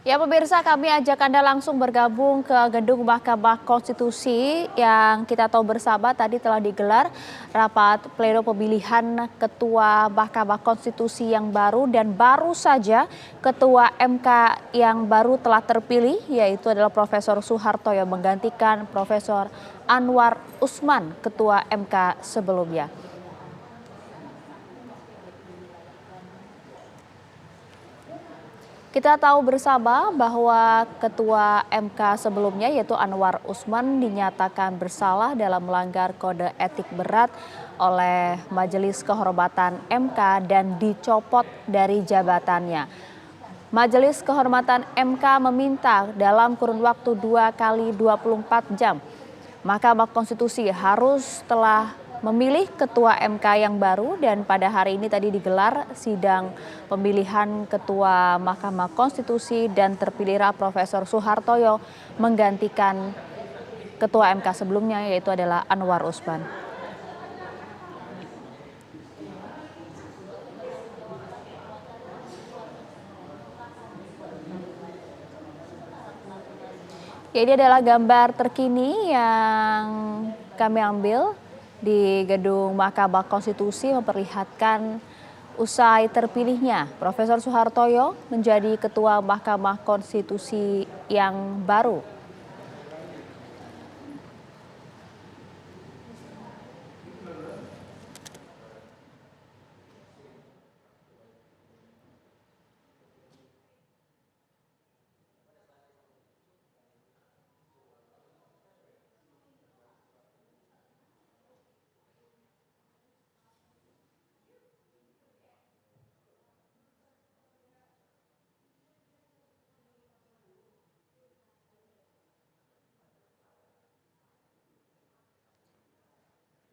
Ya pemirsa, kami ajak Anda langsung bergabung ke gedung Mahkamah Konstitusi yang kita tahu bersama tadi telah digelar rapat pleno pemilihan Ketua Mahkamah Konstitusi yang baru, dan baru saja Ketua MK yang baru telah terpilih, yaitu adalah Profesor Soeharto yang menggantikan Profesor Anwar Usman, Ketua MK sebelumnya. Kita tahu bersama bahwa Ketua MK sebelumnya yaitu Anwar Usman dinyatakan bersalah dalam melanggar kode etik berat oleh Majelis Kehormatan MK dan dicopot dari jabatannya. Majelis Kehormatan MK meminta dalam kurun waktu 2 kali 24 jam Mahkamah Konstitusi harus telah memilih Ketua MK yang baru, dan pada hari ini tadi digelar sidang pemilihan Ketua Mahkamah Konstitusi dan terpilihlah Profesor Soeharto menggantikan Ketua MK sebelumnya yaitu adalah Anwar Usman. Ya, ini adalah gambar terkini yang kami ambil di gedung Mahkamah Konstitusi memperlihatkan usai terpilihnya Profesor Soeharto menjadi Ketua Mahkamah Konstitusi yang baru.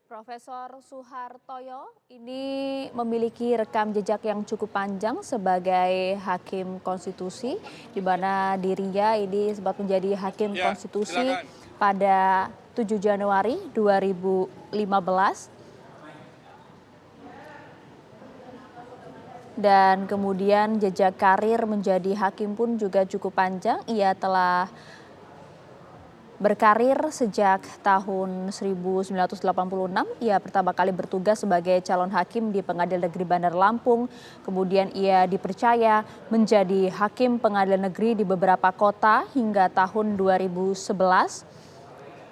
Profesor Soeharto ini memiliki rekam jejak yang cukup panjang sebagai hakim konstitusi, di mana dirinya ini sempat menjadi hakim konstitusi pada 7 Januari 2015. Dan kemudian jejak karir menjadi hakim pun juga cukup panjang. Ia telah berkarir sejak tahun 1986, ia pertama kali bertugas sebagai calon hakim di Pengadilan Negeri Bandar Lampung. Kemudian ia dipercaya menjadi hakim pengadilan negeri di beberapa kota hingga tahun 2011,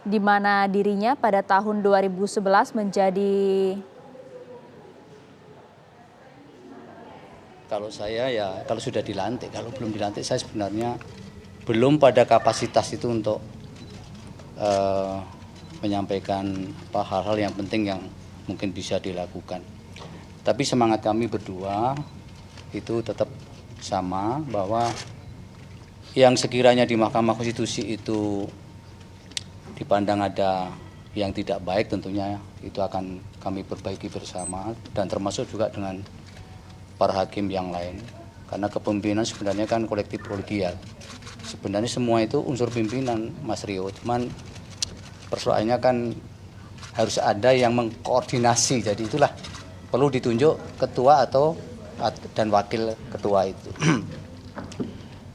di mana dirinya pada tahun 2011 menjadi... Kalau saya ya kalau sudah dilantik, kalau belum dilantik saya sebenarnya belum pada kapasitas itu untuk menyampaikan hal-hal yang penting yang mungkin bisa dilakukan. Tapi semangat kami berdua itu tetap sama, bahwa yang sekiranya di Mahkamah Konstitusi itu dipandang ada yang tidak baik, tentunya itu akan kami perbaiki bersama, dan termasuk juga dengan para hakim yang lain. Karena kepemimpinan sebenarnya kan kolektif kolegial. Sebenarnya semua itu unsur pimpinan, Mas Rio, cuman persoalannya kan harus ada yang mengkoordinasi, jadi itulah perlu ditunjuk ketua dan wakil ketua itu.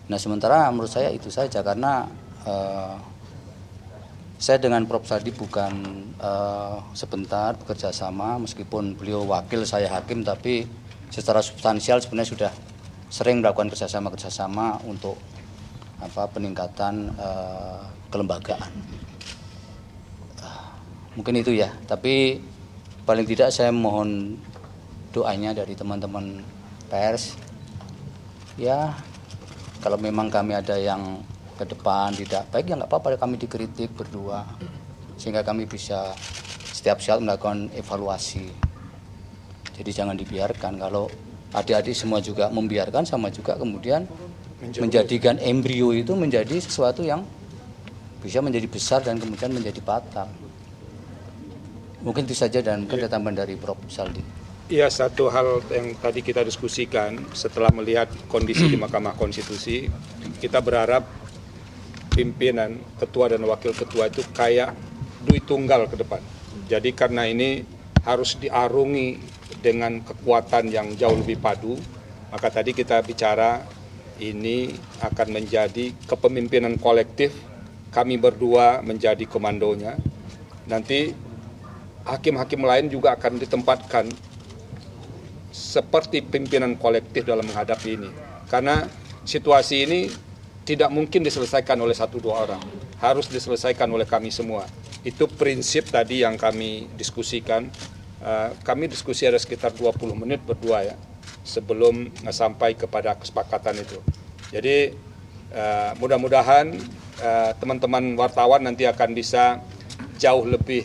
Nah sementara menurut saya itu saja, karena saya dengan Prof. Sadi bukan sebentar bekerja sama, meskipun beliau wakil saya hakim, tapi secara substansial sebenarnya sudah sering melakukan kerjasama untuk peningkatan kelembagaan. Mungkin itu ya, tapi paling tidak saya mohon doanya dari teman-teman pers. Ya, kalau memang kami ada yang ke depan tidak baik ya nggak apa-apa, kami dikritik berdua, sehingga kami bisa setiap saat melakukan evaluasi. Jadi jangan dibiarkan, kalau adik-adik semua juga membiarkan, sama juga kemudian menjadikan embrio itu menjadi sesuatu yang bisa menjadi besar dan kemudian menjadi fatal. Mungkin itu saja, dan mungkin ada tambahan dari Prof. Saldi. Iya, satu hal yang tadi kita diskusikan setelah melihat kondisi di Mahkamah Konstitusi, kita berharap pimpinan, ketua dan wakil ketua itu kayak duit tunggal ke depan. Jadi karena ini harus diarungi dengan kekuatan yang jauh lebih padu, maka tadi kita bicara ini akan menjadi kepemimpinan kolektif, kami berdua menjadi komandonya. Nanti hakim-hakim lain juga akan ditempatkan seperti pimpinan kolektif dalam menghadapi ini. Karena situasi ini tidak mungkin diselesaikan oleh 1-2 orang, harus diselesaikan oleh kami semua. Itu prinsip tadi yang kami diskusikan. Kami diskusi ada sekitar 20 menit berdua ya, sebelum sampai kepada kesepakatan itu. Jadi mudah-mudahan teman-teman wartawan nanti akan bisa jauh lebih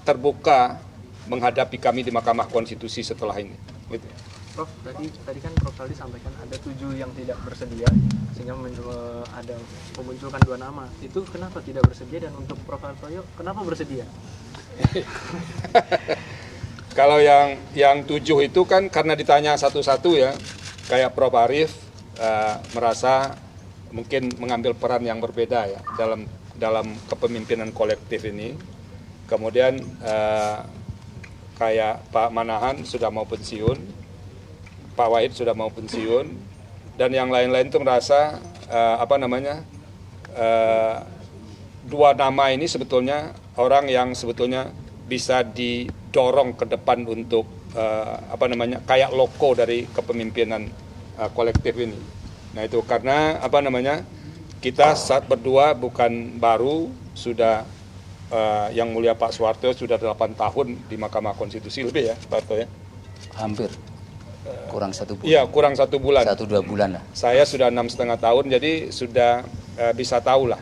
terbuka menghadapi kami di Mahkamah Konstitusi setelah ini. Gitu. Prof, tadi kan Prof Saldi sampaikan ada 7 yang tidak bersedia sehingga ada memunculkan 2 nama. Itu kenapa tidak bersedia, dan untuk Prof Hartoyo kenapa bersedia? Kalau yang 7 itu kan karena ditanya satu-satu ya, kayak Prof Arief merasa mungkin mengambil peran yang berbeda ya dalam kepemimpinan kolektif ini. Kemudian kayak Pak Manahan sudah mau pensiun, Pak Wahid sudah mau pensiun, dan yang lain-lain itu merasa 2 nama ini sebetulnya orang yang sebetulnya bisa didorong ke depan untuk kayak loko dari kepemimpinan kolektif ini. Nah itu karena kita saat berdua bukan baru, sudah yang mulia Pak Soeharto sudah 8 tahun di Mahkamah Konstitusi lebih ya Pak Harto ya? Hampir. Kurang 1 bulan. Iya, kurang 1 bulan. 1-2 bulan lah. Saya sudah 6,5 tahun, jadi sudah bisa tahu lah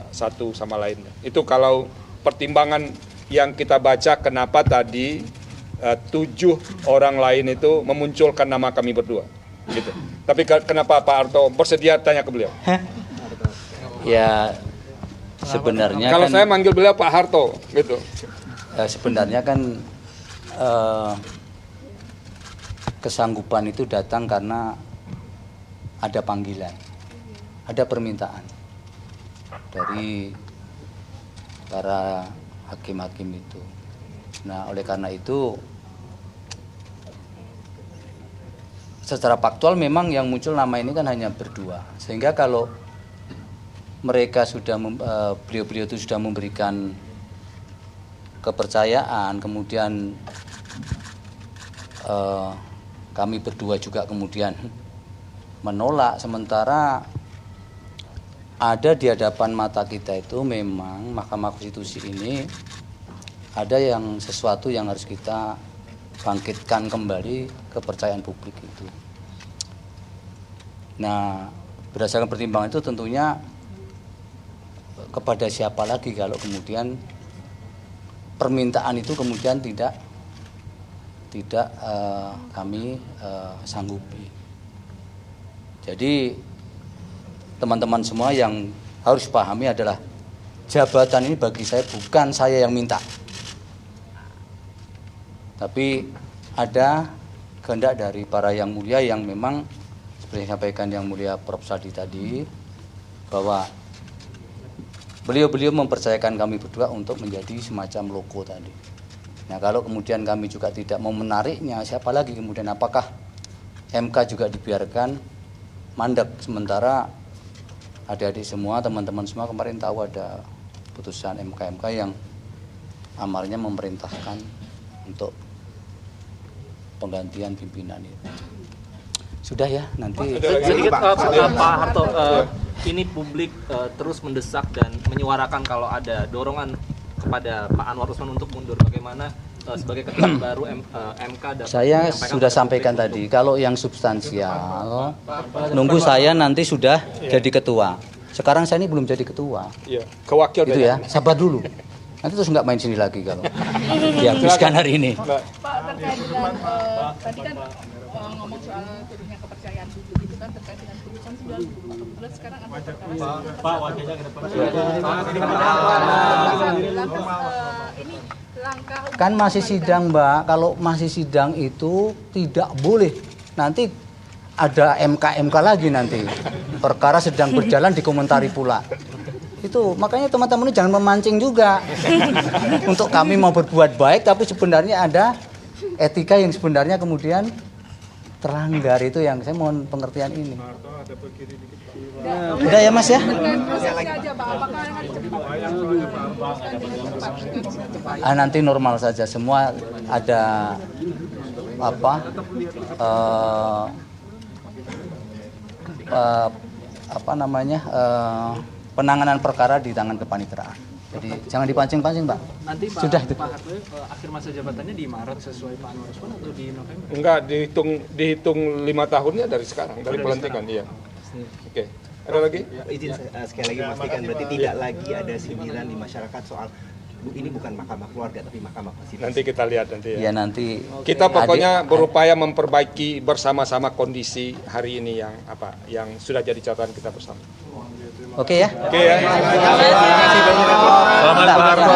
satu sama lainnya. Itu kalau pertimbangan yang kita baca kenapa tadi 7 orang lain itu memunculkan nama kami berdua. Gitu. Tapi kenapa Pak Harto bersedia, tanya ke beliau. Ya sebenarnya kalau kan, saya manggil beliau Pak Harto gitu. Sebenarnya kan kesanggupan itu datang karena ada panggilan, ada permintaan dari para hakim-hakim itu. Nah, oleh karena itu secara faktual memang yang muncul nama ini kan hanya berdua. Sehingga kalau mereka sudah beliau-beliau itu sudah memberikan kepercayaan, kemudian kami berdua juga kemudian menolak, sementara ada di hadapan mata kita itu memang Mahkamah Konstitusi ini ada yang sesuatu yang harus kita bangkitkan kembali kepercayaan publik itu. Nah, berdasarkan pertimbangan itu tentunya kepada siapa lagi kalau kemudian permintaan itu kemudian tidak kami sanggupi. Jadi teman-teman semua yang harus pahami adalah jabatan ini bagi saya bukan saya yang minta, tapi ada kehendak dari para yang mulia yang memang seperti yang disampaikan yang mulia Prof Saldi tadi, bahwa beliau mempercayakan kami berdua untuk menjadi semacam loko tadi. Nah, kalau kemudian kami juga tidak mau menariknya, siapa lagi kemudian? Apakah MK juga dibiarkan mandek? Sementara adik-adik semua, teman-teman semua kemarin tahu ada putusan MK yang amarnya memerintahkan untuk penggantian pimpinan itu. Sudah ya, nanti sedikit Pak Harto, ini publik terus mendesak dan menyuarakan kalau ada dorongan kepada Pak Anwar Usman untuk mundur. Bagaimana sebagai ketua baru MK dapat saya sudah sampaikan tadi, kalau yang substansial nunggu saya nanti sudah jadi ketua. Sekarang saya ini belum jadi ketua. Iya, kewakil itu ya, sabar dulu. Nanti terus nggak main sini lagi kalau dihabiskan hari ini. Pak, terkait dengan tadi kan ngomong soal turunnya kepercayaan publik itu kan terkait dengan putusan 90. Kebetulan sekarang ada perkara Pak, wakilnya ke depan. Ini langkah kan masih sidang, Mbak. Kalau masih sidang itu tidak boleh. Nanti ada MK lagi nanti. Perkara sedang berjalan dikomentari pula. Itu makanya teman-teman ini jangan memancing juga. Untuk kami mau berbuat baik, tapi sebenarnya ada etika yang sebenarnya kemudian terlanggar itu yang saya mohon pengertian ini. Udah ya Mas ya? Prosesnya aja Pak, apakah akan cepat? Nanti normal saja, semua ada penanganan perkara di tangan kepaniteraan. Jadi jangan dipancing-pancing, Pak. Nanti Pak, Sudah itu. Pak Hartoyo akhir masa jabatannya di Maret sesuai Pak Anwar Usman atau di November? Enggak, dihitung 5 tahunnya dari sekarang, dari pelantikan. Iya. Oke. Ada lagi? Izin sekali lagi memastikan berarti tidak lagi ada sindiran di masyarakat soal ini bukan mahkamah keluarga tapi mahkamah konstitusi. Nanti kita lihat nanti ya. Ya nanti Kita pokoknya berupaya memperbaiki bersama-sama kondisi hari ini yang sudah jadi catatan kita bersama. Oke ya. Oke ya. Selamat Pak Harto.